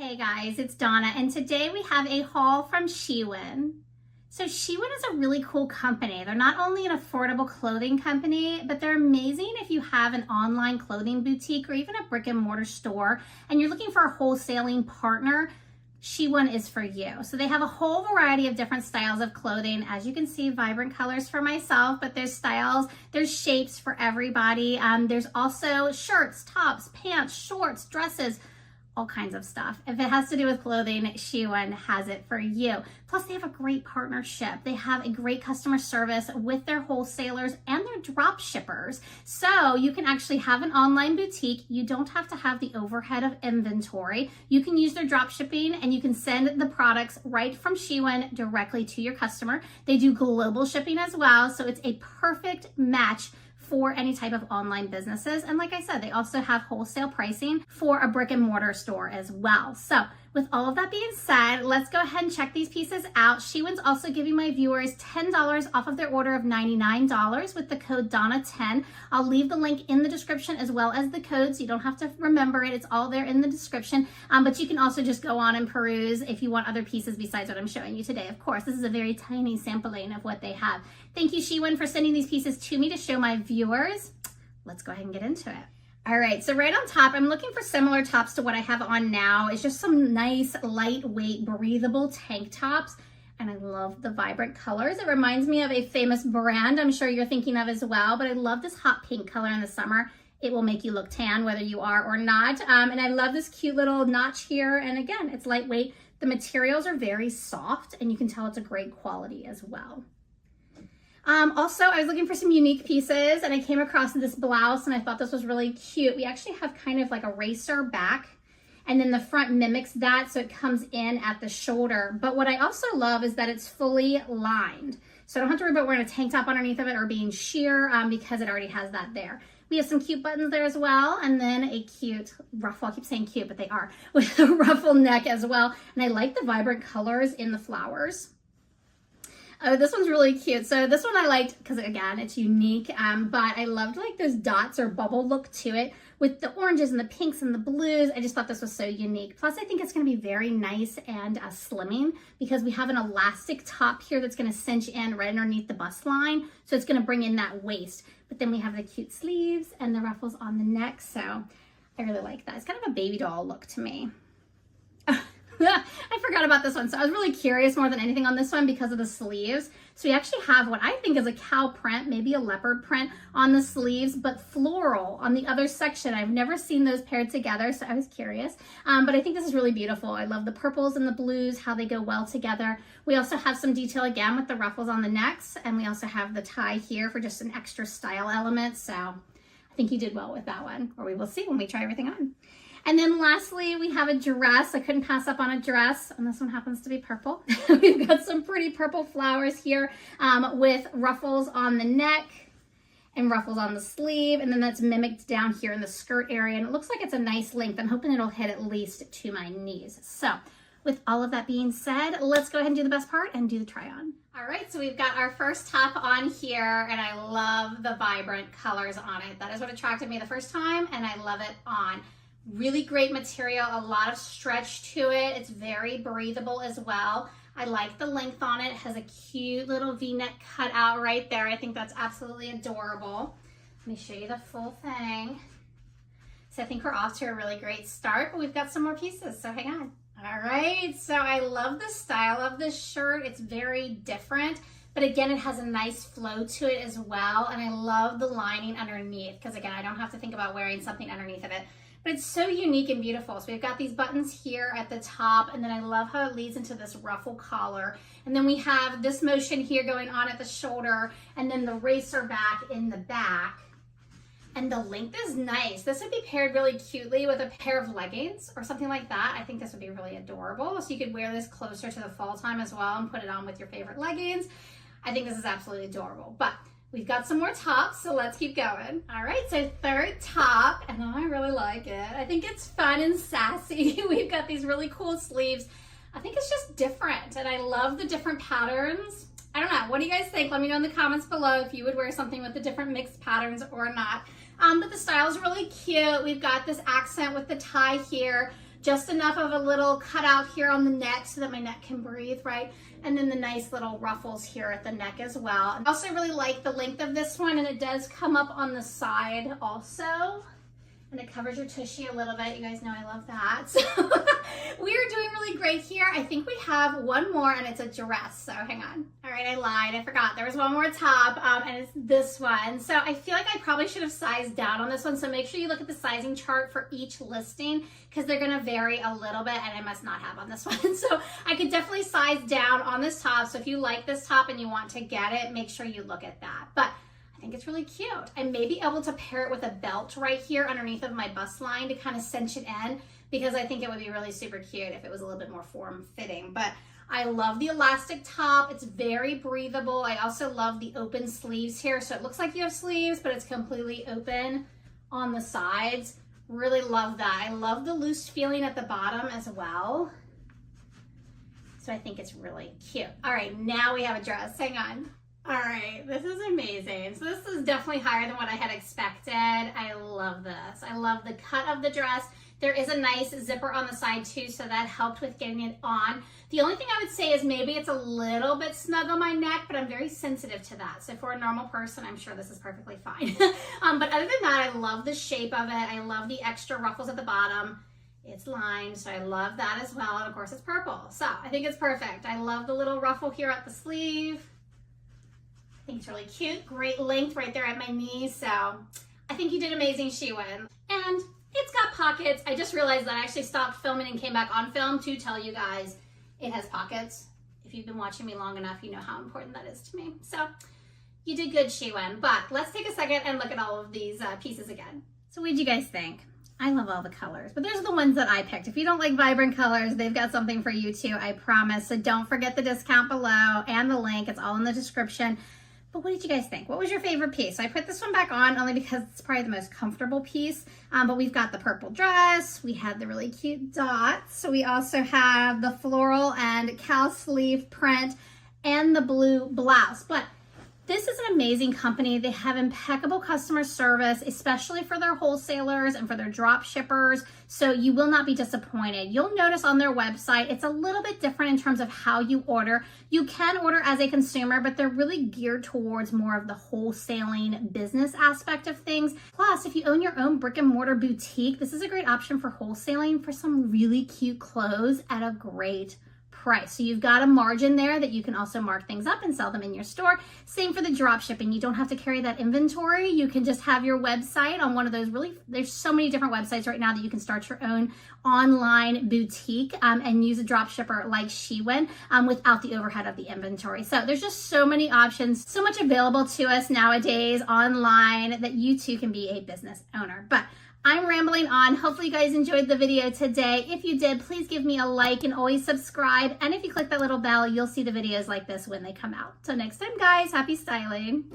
Hey guys, it's Donna, and today we have a haul from Shewin. So Shewin is a really cool company. They're not only an affordable clothing company, but they're amazing if you have an online clothing boutique or even a brick and mortar store and you're looking for a wholesaling partner. Shewin is for you. So they have a whole variety of different styles of clothing. As you can see, vibrant colors for myself, but there's styles, there's shapes for everybody. There's also shirts, tops, pants, shorts, dresses, all kinds of stuff. If it has to do with clothing, Shewin has it for you. Plus they have a great partnership. They have a great customer service with their wholesalers and their drop shippers. So you can actually have an online boutique. You don't have to have the overhead of inventory. You can use their drop shipping and you can send the products right from Shewin directly to your customer. They do global shipping as well. So it's a perfect match for any type of online businesses. And like I said, they also have wholesale pricing for a brick and mortar store as well. So with all of that being said, let's go ahead and check these pieces out. Shewin's also giving my viewers $10 off of their order of $99 with the code Donna10. I'll leave the link in the description as well as the code, so you don't have to remember it. It's all there in the description. But you can also just go on and peruse if you want other pieces besides what I'm showing you today. Of course, this is a very tiny sampling of what they have. Thank you, Shewin, for sending these pieces to me to show my viewers. Let's go ahead and get into it. All right, so right on top, I'm looking for similar tops to what I have on now. It's just some nice, lightweight, breathable tank tops. And I love the vibrant colors. It reminds me of a famous brand I'm sure you're thinking of as well, but I love this hot pink color in the summer. It will make you look tan whether you are or not. And I love this cute little notch here. And again, it's lightweight. The materials are very soft and you can tell it's a great quality as well. Also, I was looking for some unique pieces and I came across this blouse and I thought this was really cute. We actually have kind of like a racer back and then the front mimics that, so it comes in at the shoulder. But what I also love is that it's fully lined. So I don't have to worry about wearing a tank top underneath of it or being sheer because it already has that there. We have some cute buttons there as well, and then a cute ruffle. I keep saying cute, but they are, with a ruffle neck as well. And I like the vibrant colors in the flowers. Oh, this one's really cute. So this one I liked because, again, it's unique, but I loved like those dots or bubble look to it with the oranges and the pinks and the blues. I just thought this was so unique. Plus, I think it's going to be very nice and slimming because we have an elastic top here that's going to cinch in right underneath the bust line. So it's going to bring in that waist. But then we have the cute sleeves and the ruffles on the neck. So I really like that. It's kind of a baby doll look to me. I forgot about this one. So I was really curious more than anything on this one because of the sleeves. So we actually have what I think is a cow print, maybe a leopard print on the sleeves, but floral on the other section. I've never seen those paired together, so I was curious. But I think this is really beautiful. I love the purples and the blues, how they go well together. We also have some detail again with the ruffles on the necks, and we also have the tie here for just an extra style element. So I think you did well with that one, or we will see when we try everything on. And then lastly, we have a dress. I couldn't pass up on a dress, and this one happens to be purple. We've got some pretty purple flowers here with ruffles on the neck and ruffles on the sleeve, and then that's mimicked down here in the skirt area, and it looks like it's a nice length. I'm hoping it'll hit at least to my knees. So with all of that being said, let's go ahead and do the best part and do the try on. All right, so we've got our first top on here, and I love the vibrant colors on it. That is what attracted me the first time, and I love it on. Really great material, a lot of stretch to it. It's very breathable as well. I like the length on it. It has a cute little V-neck cut out right there. I think that's absolutely adorable. Let me show you the full thing. So I think we're off to a really great start, but we've got some more pieces, so hang on. All right, so I love the style of this shirt. It's very different, but again, it has a nice flow to it as well. And I love the lining underneath because again, I don't have to think about wearing something underneath of it. But it's so unique and beautiful. So we've got these buttons here at the top, and then I love how it leads into this ruffle collar. And then we have this motion here going on at the shoulder, and then the racer back in the back. And the length is nice. This would be paired really cutely with a pair of leggings or something like that. I think this would be really adorable. So you could wear this closer to the fall time as well and put it on with your favorite leggings. I think this is absolutely adorable. But we've got some more tops, so let's keep going. All right, so third top, and I really like it. I think it's fun and sassy. We've got these really cool sleeves. I think it's just different, and I love the different patterns. I don't know, what do you guys think? Let me know in the comments below if you would wear something with the different mixed patterns or not. But the style is really cute. We've got this accent with the tie here. just enough of a little cutout here on the neck so that my neck can breathe, right? And then the nice little ruffles here at the neck as well. I also really like the length of this one, and it does come up on the side also. And it covers your tushy a little bit. You guys know I love that. So we are doing really great here. I think we have one more, and it's a dress. So hang on. All right, I lied. I forgot. There was one more top, and it's this one. So I feel like I probably should have sized down on this one. So make sure you look at the sizing chart for each listing, because they're going to vary a little bit, and I must not have on this one. So I could definitely size down on this top. So if you like this top and you want to get it, make sure you look at that. But I think it's really cute. I may be able to pair it with a belt right here underneath of my bust line to kind of cinch it in, because I think it would be really super cute if it was a little bit more form-fitting. But I love the elastic top. It's very breathable. I also love the open sleeves here. So it looks like you have sleeves, but it's completely open on the sides. Really love that. I love the loose feeling at the bottom as well. So I think it's really cute. All right, now we have a dress. Hang on. All right, this is amazing. So this is definitely higher than what I had expected. I love this. I love the cut of the dress. There is a nice zipper on the side too, so that helped with getting it on. The only thing I would say is maybe it's a little bit snug on my neck, but I'm very sensitive to that. So for a normal person, I'm sure this is perfectly fine. But other than that, I love the shape of it. I love the extra ruffles at the bottom. It's lined, so I love that as well. And of course it's purple. So I think it's perfect. I love the little ruffle here at the sleeve. I think it's really cute. Great length right there at my knee. So I think you did amazing, Shewin. And it's got pockets. I just realized that I actually stopped filming and came back on film to tell you guys it has pockets. If you've been watching me long enough, you know how important that is to me. So you did good, Shewin. But let's take a second and look at all of these pieces again. So what did you guys think? I love all the colors, but those are the ones that I picked. If you don't like vibrant colors, they've got something for you too, I promise. So don't forget the discount below and the link. It's all in the description. But what did you guys think? What was your favorite piece? So I put this one back on only because it's probably the most comfortable piece. But we've got the purple dress. We had the really cute dots. So we also have the floral and cow sleeve print and the blue blouse. But this is an amazing company. They have impeccable customer service, especially for their wholesalers and for their drop shippers. So you will not be disappointed. You'll notice on their website, it's a little bit different in terms of how you order. You can order as a consumer, but they're really geared towards more of the wholesaling business aspect of things. Plus, if you own your own brick and mortar boutique, this is a great option for wholesaling for some really cute clothes at a great price. So you've got a margin there that you can also mark things up and sell them in your store. Same for the drop shipping. You don't have to carry that inventory. You can just have your website on one of those there's so many different websites right now that you can start your own online boutique and use a drop shipper like Shewin without the overhead of the inventory. So there's just so many options, so much available to us nowadays online that you too can be a business owner. But I'm rambling on. Hopefully you guys enjoyed the video today. If you did, please give me a like and always subscribe. And if you click that little bell, you'll see the videos like this when they come out. So next time, guys, happy styling.